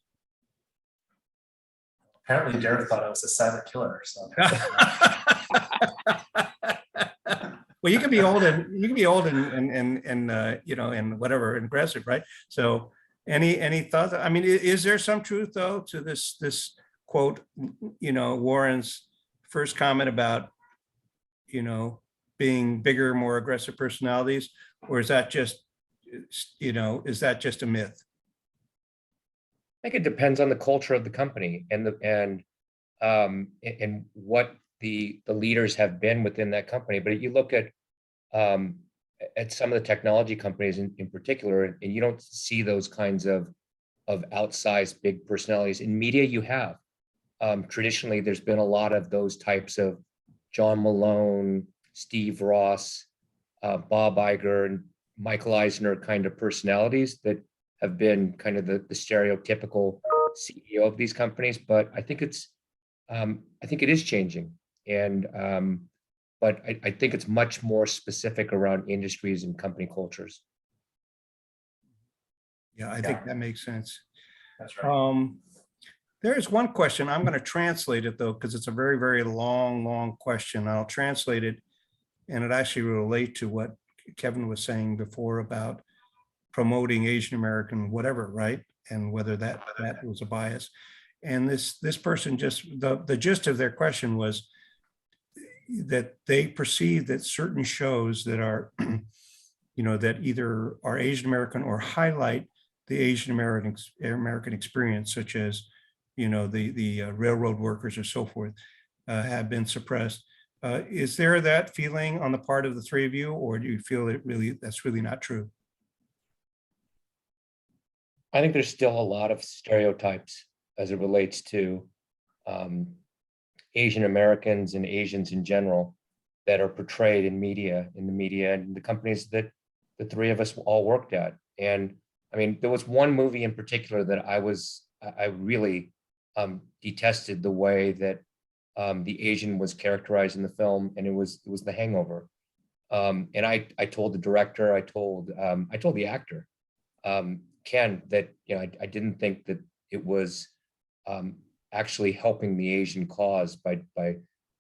Apparently Derek thought I was a silent killer. So. Well, you can be old and and whatever, and aggressive, right? So any thoughts? I mean, is there some truth though to this quote, Warren's first comment about, being bigger, more aggressive personalities, or is that just, a myth? I think it depends on the culture of the company and what the leaders have been within that company. But if you look at some of the technology companies in particular, and you don't see those kinds of outsized big personalities. In media, you have. Traditionally, there's been a lot of those types of John Malone, Steve Ross, Bob Iger, and Michael Eisner kind of personalities that have been kind of the stereotypical CEO of these companies. But I think it is changing, and but I think it's much more specific around industries and company cultures. Yeah, I think that makes sense. That's right. There is one question. I'm going to translate it though, because it's a very, very long question. I'll translate it, and it actually will relate to what Kevin was saying before about promoting Asian American, whatever, right? And whether that was a bias. And this person just, the gist of their question was that they perceive that certain shows that are, that either are Asian American or highlight the Asian American experience, such as, the railroad workers or so forth, have been suppressed. Is there that feeling on the part of the three of you, or do you feel that's really not true? I think there's still a lot of stereotypes as it relates to Asian Americans and Asians in general that are portrayed in the media and the companies that the three of us all worked at. And I mean, there was one movie in particular that I really detested the way that the Asian was characterized in the film, and it was The Hangover. And I told the director, I told the actor, Ken, that I didn't think that it was actually helping the Asian cause by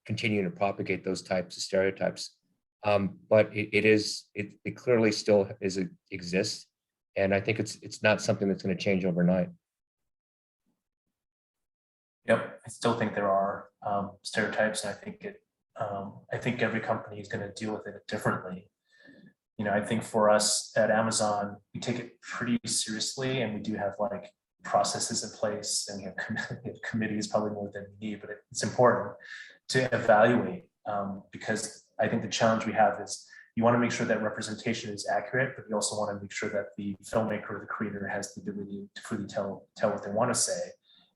continuing to propagate those types of stereotypes. But it clearly still exists, and I think it's not something that's going to change overnight. Yep, I still think there are stereotypes, and I think every company is going to deal with it differently. I think for us at Amazon, we take it pretty seriously, and we do have like processes in place, and we have committees, probably more than we need, but it's important to evaluate, because I think the challenge we have is you want to make sure that representation is accurate, but you also want to make sure that the filmmaker or the creator has the ability to freely tell what they want to say.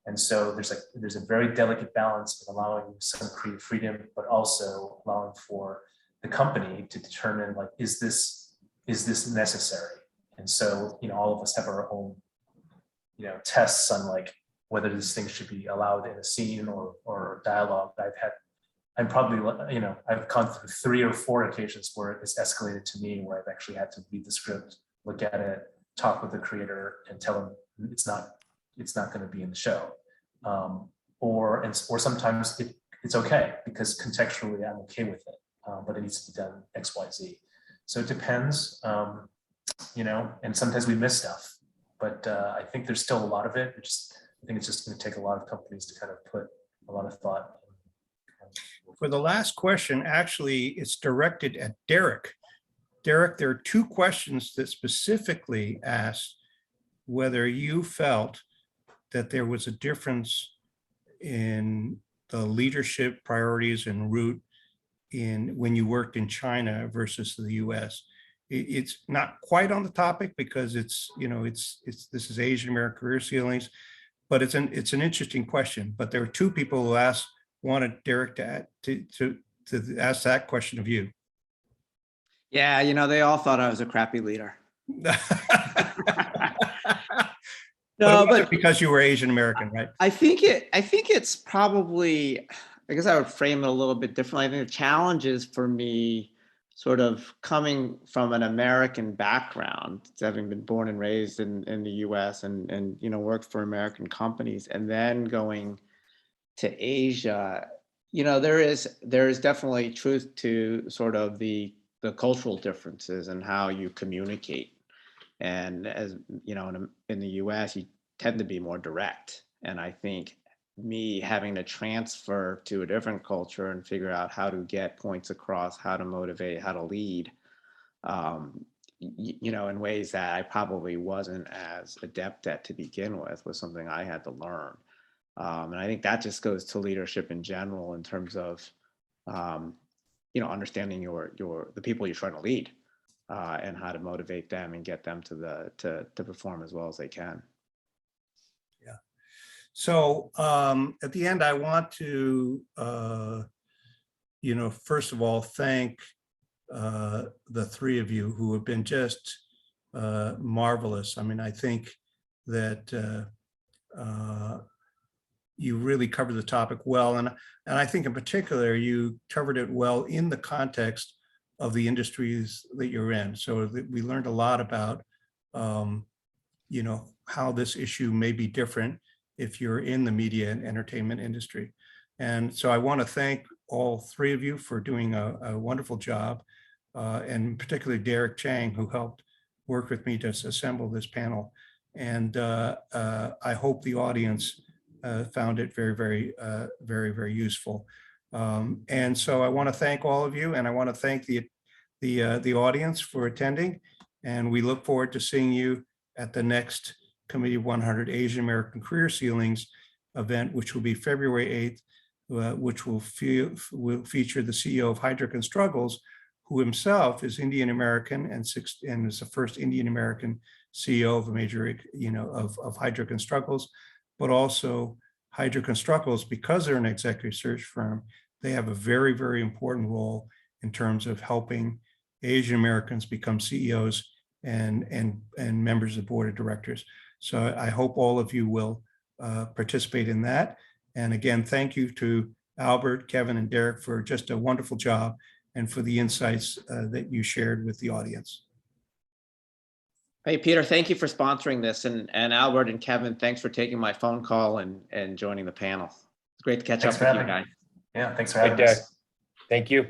And so there's a very delicate balance of allowing some creative freedom, but also allowing for the company to determine, like, is this necessary? And so, all of us have our own, tests on like whether this thing should be allowed in a scene or dialogue. I've gone through 3 or 4 occasions where it's escalated to me, where I've actually had to read the script, look at it, talk with the creator, and tell him it's not going to be in the show. Or sometimes it's okay because contextually I'm okay with it, but it needs to be done X, Y, Z. So it depends, and sometimes we miss stuff, but I think there's still a lot of it. I think it's just going to take a lot of companies to kind of put a lot of thought. For the last question, actually, it's directed at Derek. Derek, there are 2 questions that specifically ask whether you felt that there was a difference in the leadership priorities and route when you worked in China versus the US. It's not quite on the topic because this is Asian American career ceilings, but it's an interesting question. But there were 2 people who wanted Derek to ask that question of you. Yeah, they all thought I was a crappy leader. No, but because you were Asian American, right? I think it's probably, I guess I would frame it a little bit differently. I think the challenge is for me sort of coming from an American background, having been born and raised in the US and worked for American companies, and then going to Asia. There is definitely truth to sort of the cultural differences and how you communicate. And as in the US, you tend to be more direct. And I think me having to transfer to a different culture and figure out how to get points across, how to motivate, how to lead, in ways that I probably wasn't as adept at to begin with, was something I had to learn. And I think that just goes to leadership in general in terms of, understanding the people you're trying to lead, and how to motivate them and get them to perform as well as they can. Yeah. So at the end, I want to, first of all, thank the 3 of you who have been just marvelous. I mean, I think that you really covered the topic well. And I think in particular, you covered it well in the context of the industries that you're in. So we learned a lot about, how this issue may be different if you're in the media and entertainment industry. And so I want to thank all 3 of you for doing a wonderful job, and particularly Derek Chang, who helped work with me to assemble this panel. And I hope the audience found it very, very, very, very useful. And so I want to thank all of you, and I want to thank the audience for attending. And we look forward to seeing you at the next Committee 100 Asian American Career Ceilings event, which will be February 8th, which will feature the CEO of Heidrick & Struggles, who himself is Indian American and is the first Indian American CEO of a major, of Heidrick & Struggles. But also Heidrick & Struggles, because they're an executive search firm, they have a very, very important role in terms of helping Asian Americans become CEOs and members of the board of directors. So I hope all of you will participate in that. And again, thank you to Albert, Kevin, and Derek for just a wonderful job and for the insights that you shared with the audience. Hey, Peter, thank you for sponsoring this. And Albert and Kevin, thanks for taking my phone call and joining the panel. It's great to catch up with you guys. Yeah, thanks for having us. Thank you.